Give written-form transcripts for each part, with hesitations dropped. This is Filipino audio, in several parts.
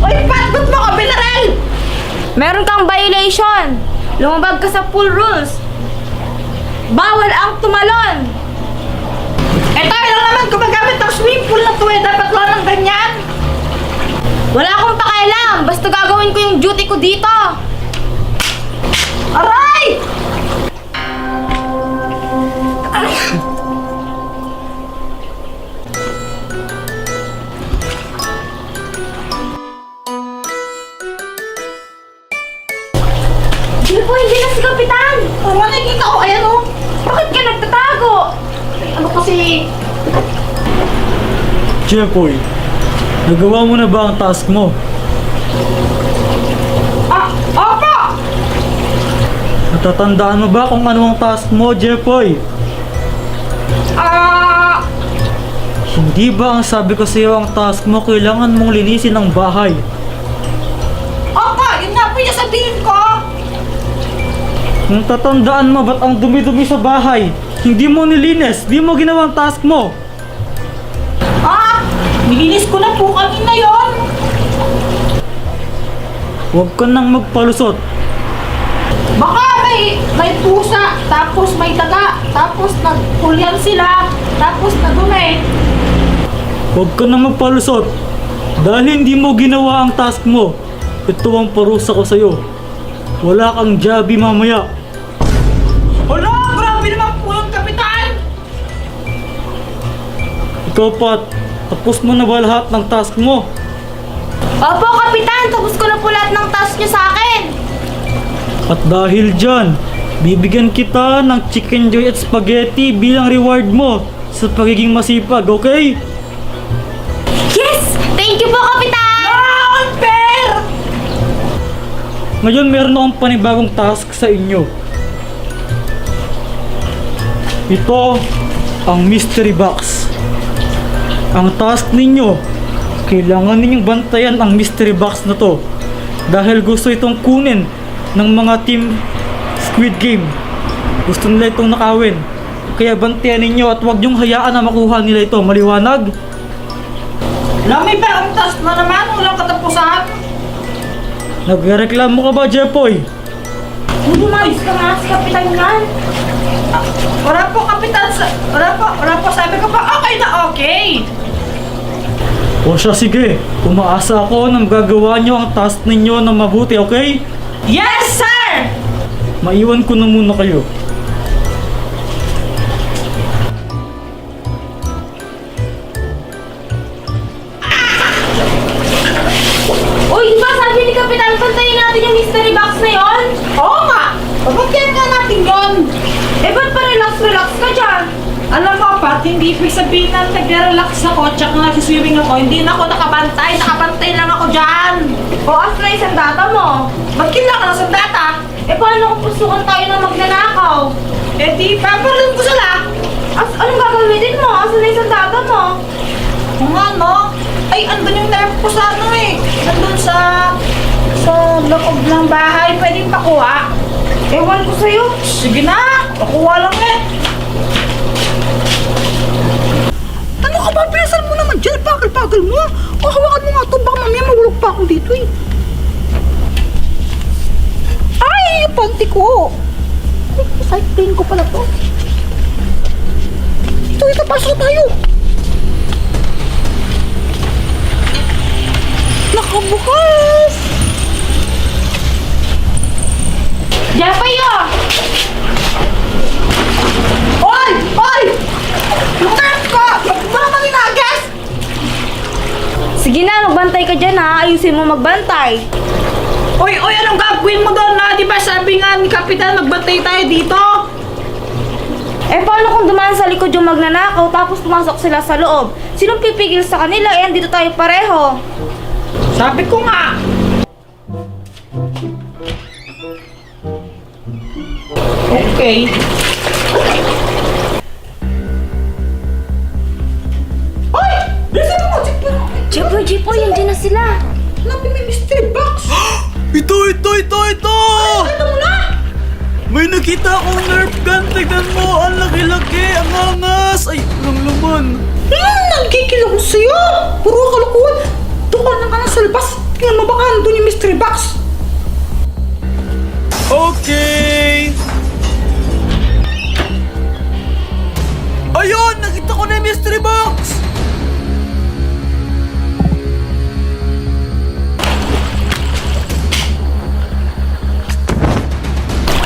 Uy, Pat! Ba't mo ka binaril? Meron kang violation. Lumabag ka sa pool rules. Bawal ang tumalon. Eh tayo lang naman gumagamit ng swimming pool na to eh. Dapat lang ng ganyan. Wala akong pakialam. Basta gagawin ko yung duty ko dito. Aray! Hindi po, hindi na si Kapitan. Oh, nakikita ko. Ayan oh. Bakit ka nagtatago? Ano kasi... Jeffoy, nagawa mo na ba ang task mo? Opo! Natatandaan mo ba kung ano ang task mo, Jeffoy? Hindi ba ang sabi ko sa iyo ang task mo, kailangan mong linisin ang bahay? Opo! Yun nga po yung sabihin ko! Kung tatandaan mo, ba't ang dumi-dumi sa bahay? Hindi mo nilinis, di mo ginawa ang task mo. Nilinis ko na po kanina yon. Huwag ka nang magpalusot. Baka may pusa, tapos may daga, tapos nagpulyan sila, tapos nadumi. Huwag ka nang magpalusot. Dahil hindi mo ginawa ang task mo, ito ang parusa ko sa'yo. Wala kang jabi mamaya. Hala! Grabe naman po yung Kapitan! Ikaw, Pat, tapos mo na ba lahat ng task mo? Opo, Kapitan. Tapos ko na po lahat ng task niyo sa akin. At dahil dyan, bibigyan kita ng chicken joy at spaghetti bilang reward mo sa pagiging masipag, okay? Yes! Thank you po, Kapitan! Unfair! Ngayon meron akong panibagong task sa inyo. Ito ang mystery box. Ang task ninyo, kailangan ninyong bantayan ang mystery box na to dahil gusto itong kunin ng mga team Squid Game. Gusto nila itong nakawin. Kaya bantayan ninyo at huwag niyong hayaan na makuha nila ito. Maliwanag? Lami pa ang task na naman, walang katapusan. Nagreklamo ka ba, Jeffoy? Hindi maayos ka nga si Kapitan yan. Wala po, Kapitan. Wala po. Sabi ko pa, okay na okay. O siya, sige. Umaasa ako na magagawa niyo ang task ninyo na mabuti, okay? Yes, sir! Maiwan ko na muna kayo. Uy, di ba sabi ni Kapitan, pantayin natin yung mystery box na yon? Oo nga! Pabagyan nga natin yun. Eh, ba't pa relax ka dyan? Alam mo, Pat, hindi ibig sabihin na nag-relax ako tsaka nagsiswimming ako. Hindi na ako nakabantay. Nakabantay lang ako dyan. O, as na isang data mo. Ba't kailangan ng sandata? Eh, paano kung pusukan tayo ng magnanakaw? Eh di, paparin ko sila. Anong gagawin mo? Asan na isang data mo? Kung ano, ay andun yung nerve ko sa ano eh. Nandun sa loob ng bahay. Pwedeng pakuha. Ewan ko sa'yo. Sige na, pakuha lang eh. Ano ka ba? Pinasan mo naman dyan. Pagal-pagal mo. O hawakan mo nga ito. Baka mamaya mahulog pa ako dito eh. Ay, yung panty ko. Ay, side pain ko pala to. Ito, pasok tayo. Nakabukas. Jeffy, oh! Oy! Oy! Yung nerve ko! Baka maninagas! Sige na, magbantay ka dyan ha. Ayusin mo magbantay. Oy, anong gagawin mo doon na? Di ba sabi nga ni Kapitan, magbantay tayo dito? Eh, paano kung dumaan sa likod yung magnanakaw tapos pumasok sila sa loob? Sinong pipigil sa kanila? Eh, dito tayo pareho. Sabi ko nga. Okay. Oy! Bilisan mo! Jepoy, nandiyan na sila. Nabi, may mystery box! Ito! Ano mo na? May nakita akong Nerf gun. Tignan mo, ang laki-laki, ang angas. Ay, walang laman. Nagkikilong sa'yo! Puro kalokohan! Doon ka na nga sa labas! Tingnan mo, baka nandun yung mystery box. Okay! Ayun! Nakita ko na yung mystery box!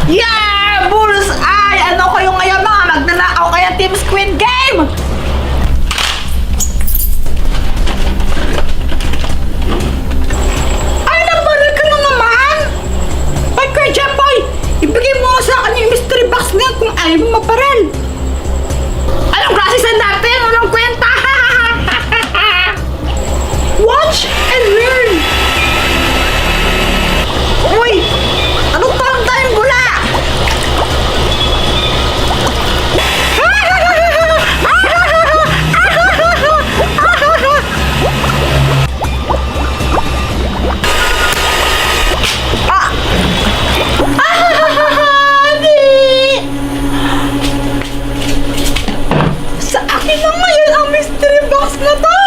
Yeah! Bullseye! Ano kayo ngayon mga magnanakaw kaya Team Squid Game? Ay, nabaril ka na naman! Ay, Kuya Jepoy! Ibigay mo nga sa akin yung mystery box na yan kung ayaw mo mabaril! Anong klase sa natin? Walang kwenta! Watch and learn! Uy! Anong parang tayong bula? Sa akin na ngayon ang mystery box na to!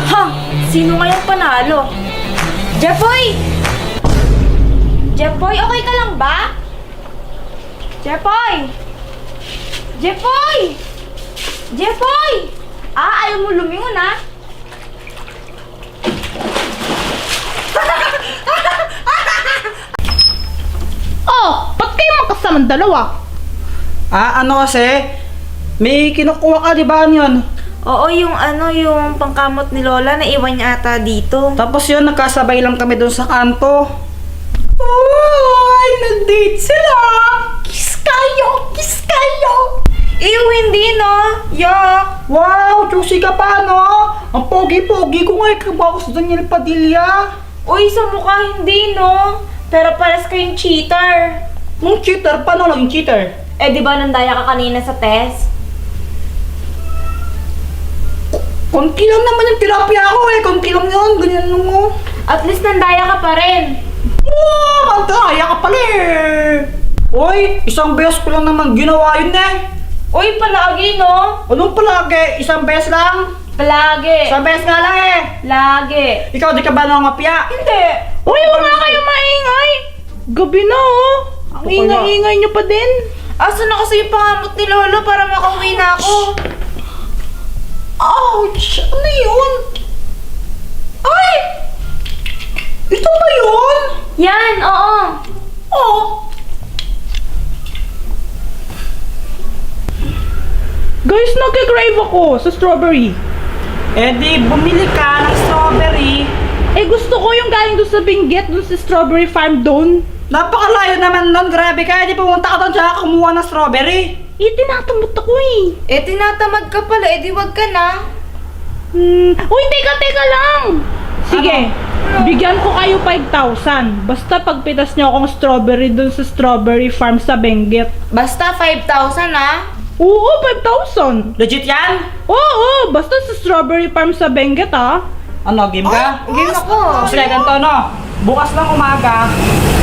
Ha! Sino ngayong panalo? Jepoy! Jepoy, okay ka lang ba? Jepoy! Jepoy! Jepoy! Ayaw mo lumingon, ha? Oh, ba't kayo magkasamang dalawa? Ano kasi? May kinukuha ka, di ba yun? Oo, yung pangkamot ni Lola, naiwan niya ata dito. Tapos yun, nagkasabay lang kami doon sa kanto. Ay, nag-date sila! Kiss kayo! Kiss kayo! Hindi, no? Yuck! Wow, juicy ka pa, no? Ang pogi-pogi ko nga ikabaw sa Daniel Padilla. Uy, sa mukha hindi, no? Pero pares kayong cheater. Nung cheater, paano naging cheater? Di ba nandaya ka kanina sa test? Konti lang naman yung tilapia ko eh. Konti lang yun. Ganyan lang mo. At least nandaya ka pa rin. Wow, mantaya ka pala eh. Uy, isang beses ko lang naman ginawa yun eh. Uy, palagi, no? Anong palagi? Isang beses lang? Palagi. Isang beses nga lang eh. Lagi. Ikaw, di ka ba nangangapya? Hindi. Uy, huwag nga kayo maingay. Gabi na oh. Ang ingay-ingay nyo pa din. Asa na kasi yung pangamot ni Lolo para makauwi na ako? Ouch! Ano yun? Ay! Ito ba yun? Yan, oo. Oh. Guys, nagka-crave ako sa strawberry. Di bumili ka ng strawberry. Gusto ko yung galing doon sa Benguet, doon sa strawberry farm doon. Napakalayo naman nun. Grabe ka. Di pumunta ka doon tsaka kumuha ng strawberry. Tinatamot ako eh. Tinatamad ka pala, di wag ka na. Uy, teka lang. Sige, bigyan ko kayo 5,000. Basta pagpitas niyo akong strawberry doon sa strawberry farm sa Benguet. Basta 5,000, ha? Oo, 5,000. Legit yan? Oo, basta sa strawberry farm sa Benguet ah. Ano, game ka? Game ako. Sige, ganito no. Bukas lang umaga.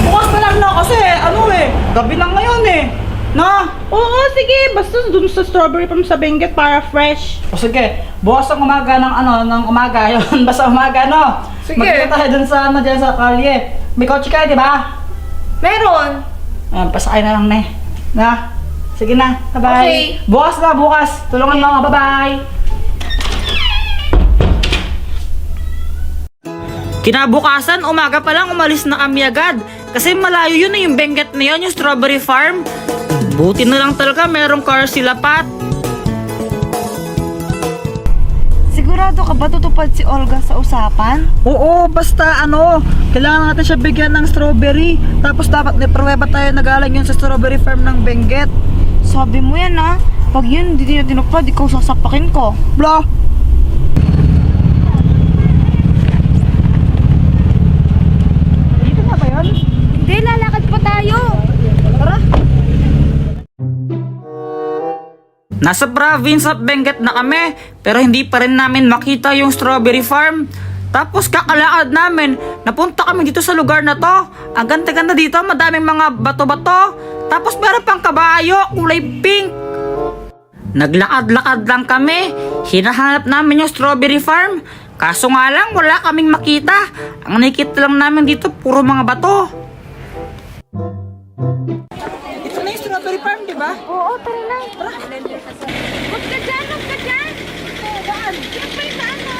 Bukas na lang na kasi ano eh. Gabi na ngayon eh. No? Oo, sige, basta doon sa strawberry farm sa Benguet para fresh. O sige, bukas ang umaga ng umaga. Yun, basta umaga no. Sige. Magkita tayo dun sa dyan sa kalye. May kotse ka, di ba? Meron. Pasakay na lang na Na? Sige na, bye-bye. Okay. Bukas na, bukas. Tulungan mo nga, bye-bye. Kinabukasan, umaga pa lang umalis na kami agad. Kasi malayo yun na yung Benguet na yun, yung strawberry farm. Buti na lang talaga merong car sila Pat. Sigurado ka ba tutupad si Olga sa usapan? Oo, basta kailangan natin siya bigyan ng strawberry. Tapos dapat may pruweba tayo na galing yun sa strawberry farm ng Benguet. Sabi mo yan, ha? Pag yun, hindi niya tinupad, ikaw sasapakin ko. Blah! Dito na ba yun? Hindi, lalakad pa tayo. Tara! Nasa province of Benguet na kami, pero hindi pa rin namin makita yung strawberry farm. Tapos kakalakad namin, napunta kami dito sa lugar na to. Ang ganda-ganda dito, madaming mga bato-bato. Tapos meron pang kabayo, kulay pink. Naglakad-lakad lang kami. Hinahanap namin yung strawberry farm. Kaso nga lang, wala kaming makita. Ang nakikita lang namin dito, puro mga bato. Ito na yung strawberry farm, di ba? Oo, tara na. Tara. Huwag ka dyan, huwag ka dyan. Saan? Yan pa yung ano.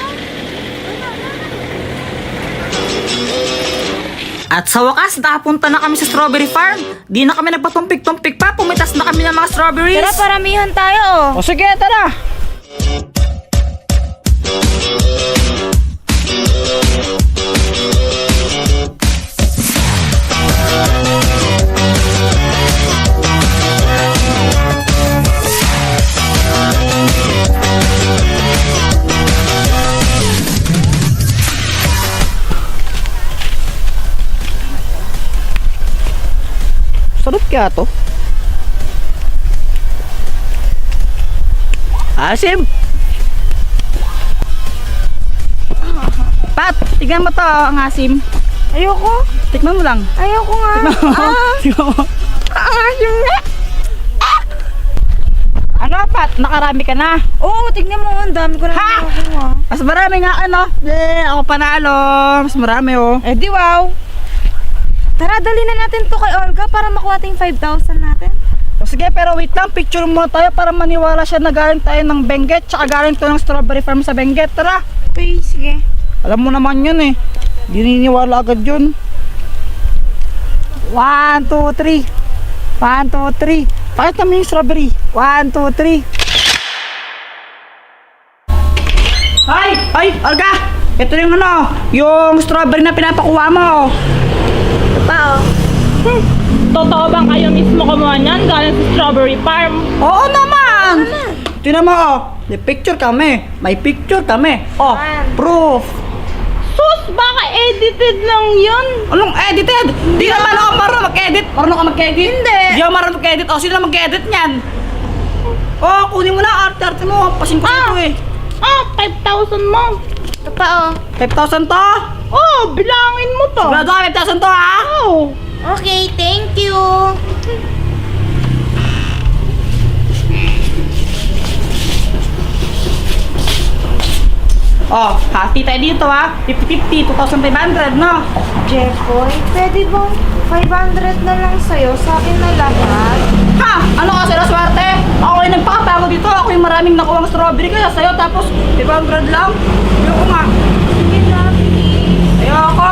At sa wakas, nakapunta na kami sa strawberry farm. Di na kami nagpatumpik-tumpik pa, pumitas na kami ng mga strawberries. Tara, paramihan tayo. O sige, tara. Sarap kaya to? Asim! Pat, tignan mo to ang asim. Ayoko. Tikman mo lang. Ayoko nga. Tignan mo. Ang asim nga. Ano, Pat? Nakarami ka na. Oo, tignan mo. Ang dami ko na Ha? nakakuha. Mas marami nga ano. Ako panalo. Mas marami oh. Eh di wow. Tara, dali na natin to kay Olga para makuha tayong 5,000 natin. O sige, pero wait lang. Picture muna tayo para maniwala siya na galing tayo ng Benguet. Tsaka galing to ng strawberry farm sa Benguet. Tara. Okay, sige. Alam mo naman yun eh. Di niniwala agad yun. 1, 2, 3. 1, 2, 3. Pakit namin yung strawberry. 1, 2, 3. Ay, Olga! Ito yung ano, yung strawberry na pinapakuha mo. Ito pa oh. Totoo bang kayo mismo kumuha niyan galing sa strawberry farm? Oo naman! Tingnan mo oh, may picture kami. May picture kami. Oh, Saan? proof. Sus, baka edited lang yun. Anong edited? Di naman ako marunong mag-edit. Marunong ka mag-edit? Hindi. Di ako marunong mag-edit. O, sino mag-edit niyan? Oh, kunin mo na arte mo. Pasing ko ito eh. 5,000 mo. Ito pa oh. 5,000 to? Oh, bilangin mo to. Sigurado ka 5,000 to ha? Oh. Okay, thank you. Oh, hati tayo dito ha. 50-50, 2,500 no? Jeffoy, pwede bang 500 na lang sa'yo? Sa akin na lahat? Ha? Ano kasi na swerte? Ako yung nagpapatago dito. Ako yung maraming nakuha ng strawberry kaya sa'yo. Tapos 500 lang. Ayoko nga. Sige na, please. Ayoko.